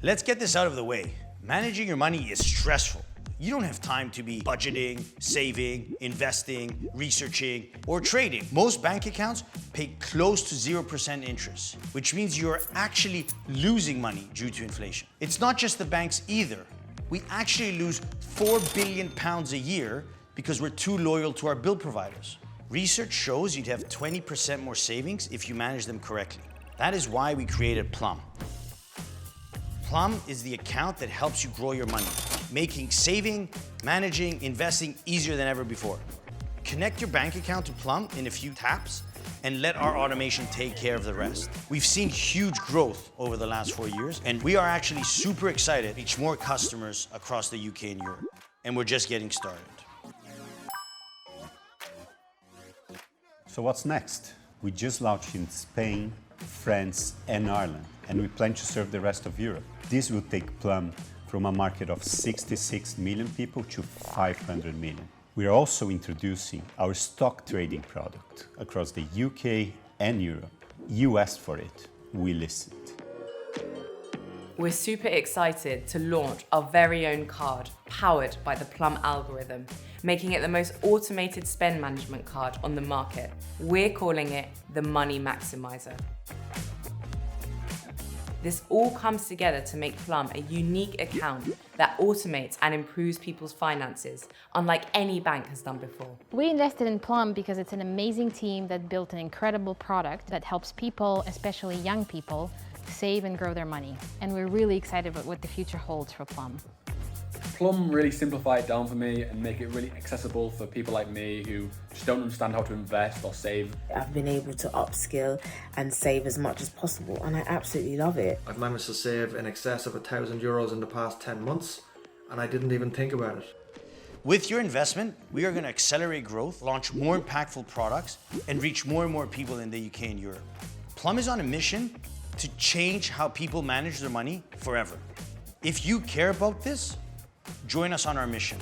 Let's get this out of the way. Managing your money is stressful. You don't have time to be budgeting, saving, investing, researching, or trading. Most bank accounts pay close to 0% interest, which means you're actually losing money due to inflation. It's not just the banks either. We actually lose £4 billion a year because we're too loyal to our bill providers. Research shows you'd have 20% more savings if you manage them correctly. That is why we created Plum. Plum is the account that helps you grow your money, making saving, managing, investing easier than ever before. Connect your bank account to Plum in a few taps and let our automation take care of the rest. We've seen huge growth over the last 4 years, and we are actually super excited to reach more customers across the UK and Europe. And we're just getting started. So what's next? We just launched in Spain, France, and Ireland, and we plan to serve the rest of Europe. This will take Plum from a market of 66 million people to 500 million. We are also introducing our stock trading product across the UK and Europe. You asked for it, we listened. We're super excited to launch our very own card powered by the Plum algorithm, making it the most automated spend management card on the market. We're calling it the Money Maximizer. This all comes together to make Plum a unique account that automates and improves people's finances, unlike any bank has done before. We invested in Plum because it's an amazing team that built an incredible product that helps people, especially young people, save and grow their money. And we're really excited about what the future holds for Plum. Plum really simplify it down for me and make it really accessible for people like me who just don't understand how to invest or save. I've been able to upskill and save as much as possible, and I absolutely love it. I've managed to save in excess of €1,000 in the past 10 months, and I didn't even think about it. With your investment, we are going to accelerate growth, launch more impactful products, and reach more and more people in the UK and Europe. Plum is on a mission to change how people manage their money forever. If you care about this, join us on our mission.